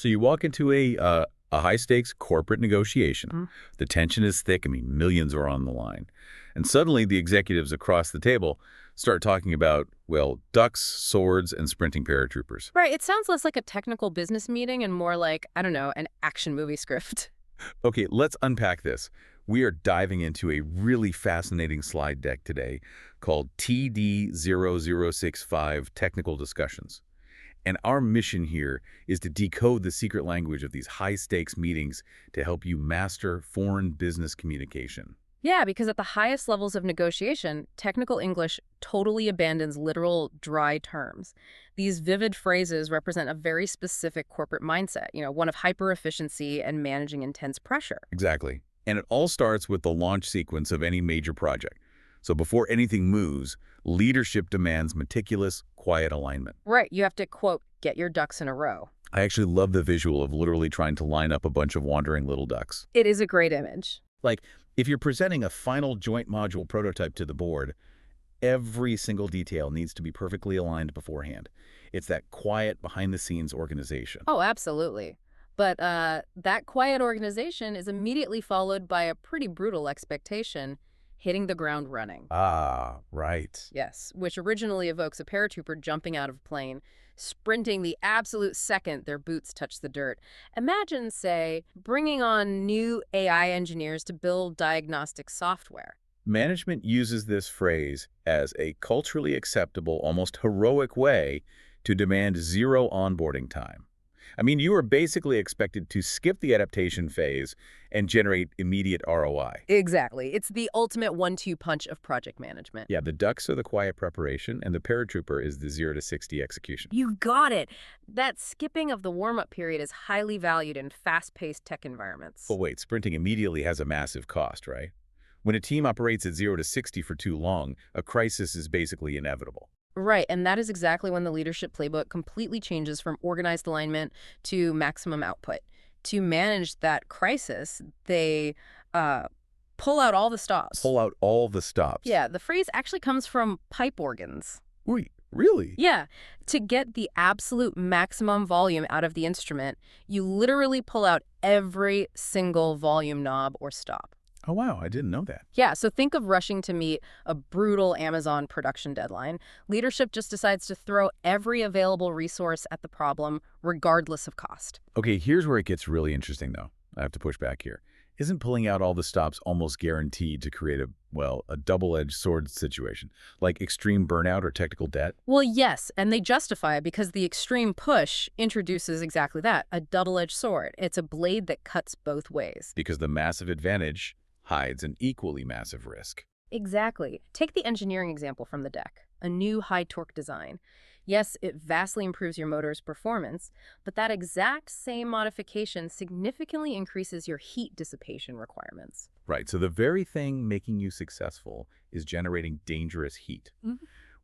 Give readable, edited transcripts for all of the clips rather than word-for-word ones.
So you walk into a high-stakes corporate negotiation. Mhm. The tension is thick. I mean, millions are on the line. And suddenly the executives across the table start talking about, well, ducks, swords, and sprinting paratroopers. Right, it sounds less like a technical business meeting and more like, I don't know, an action movie script. Okay, let's unpack this. We are diving into a really fascinating slide deck today called TD0065 Technical Discussions. And our mission here is to decode the secret language of these high-stakes meetings to help you master foreign business communication. Yeah, because at the highest levels of negotiation, technical English totally abandons literal, dry terms. These vivid phrases represent a very specific corporate mindset, one of hyper-efficiency and managing intense pressure. Exactly. And it all starts with the launch sequence of any major project. So before anything moves, leadership demands meticulous, quiet alignment. Right, you have to, quote, get your ducks in a row. I actually love the visual of literally trying to line up a bunch of wandering little ducks. It is a great image. Like, if you're presenting a final joint module prototype to the board, every single detail needs to be perfectly aligned beforehand. It's that quiet, behind-the-scenes organization. Oh, absolutely. But that quiet organization is immediately followed by a pretty brutal expectation, hitting the ground running. Ah, right. Yes, which originally evokes a paratrooper jumping out of a plane, sprinting the absolute second their boots touch the dirt. Imagine, say, bringing on new AI engineers to build diagnostic software. Management uses this phrase as a culturally acceptable, almost heroic way to demand zero onboarding time. I mean, you are basically expected to skip the adaptation phase and generate immediate ROI. Exactly. It's the ultimate one-two punch of project management. Yeah, the ducks are the quiet preparation, and the paratrooper is the 0 to 60 execution. You got it. That skipping of the warm-up period is highly valued in fast-paced tech environments. But wait, sprinting immediately has a massive cost, right? When a team operates at 0 to 60 for too long, a crisis is basically inevitable. Right, and that is exactly when the leadership playbook completely changes from organized alignment to maximum output. To manage that crisis, they pull out all the stops. Pull out all the stops. Yeah, the phrase actually comes from pipe organs. Wait, really? Yeah, to get the absolute maximum volume out of the instrument, you literally pull out every single volume knob or stop. Oh, wow, I didn't know that. Yeah, so think of rushing to meet a brutal Amazon production deadline. Leadership just decides to throw every available resource at the problem, regardless of cost. Okay, here's where it gets really interesting, though. I have to push back here. Isn't pulling out all the stops almost guaranteed to create a double-edged sword situation, like extreme burnout or technical debt? Well, yes, and they justify it because the extreme push introduces exactly that, a double-edged sword. It's a blade that cuts both ways. Because the massive advantage hides an equally massive risk. Exactly. Take the engineering example from the deck, a new high-torque design. Yes, it vastly improves your motor's performance, but that exact same modification significantly increases your heat dissipation requirements. Right, so the very thing making you successful is generating dangerous heat,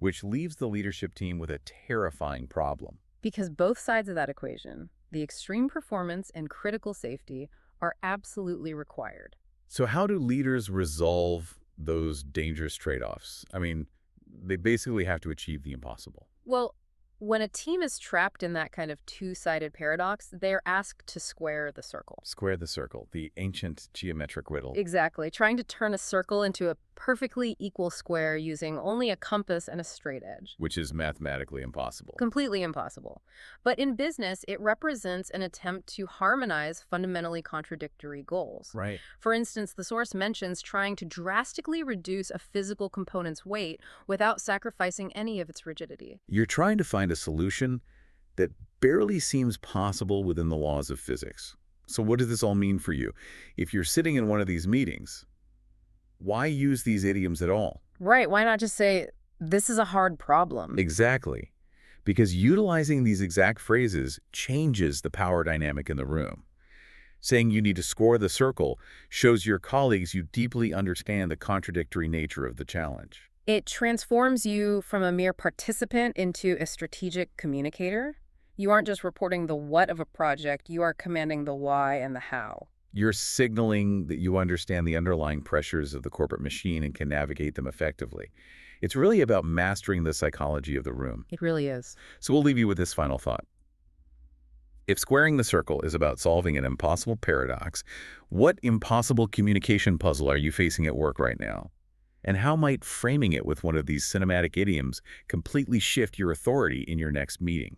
which leaves the leadership team with a terrifying problem. Because both sides of that equation, the extreme performance and critical safety, are absolutely required. So how do leaders resolve those dangerous trade-offs? I mean, they basically have to achieve the impossible. Well, when a team is trapped in that kind of two-sided paradox, they're asked to square the circle. Square the circle, the ancient geometric riddle. Exactly, trying to turn a circle into a perfectly equal square using only a compass and a straight edge. Which is mathematically impossible. Completely impossible. But in business, it represents an attempt to harmonize fundamentally contradictory goals. Right. For instance, the source mentions trying to drastically reduce a physical component's weight without sacrificing any of its rigidity. You're trying to find a solution that barely seems possible within the laws of physics. So what does this all mean for you? If you're sitting in one of these meetings, why use these idioms at all? Right, why not just say, this is a hard problem? Exactly. Because utilizing these exact phrases changes the power dynamic in the room. Saying you need to score the circle shows your colleagues you deeply understand the contradictory nature of the challenge. It transforms you from a mere participant into a strategic communicator. You aren't just reporting the what of a project, you are commanding the why and the how. You're signaling that you understand the underlying pressures of the corporate machine and can navigate them effectively. It's really about mastering the psychology of the room. It really is. So we'll leave you with this final thought. If squaring the circle is about solving an impossible paradox, what impossible communication puzzle are you facing at work right now? And how might framing it with one of these cinematic idioms completely shift your authority in your next meeting?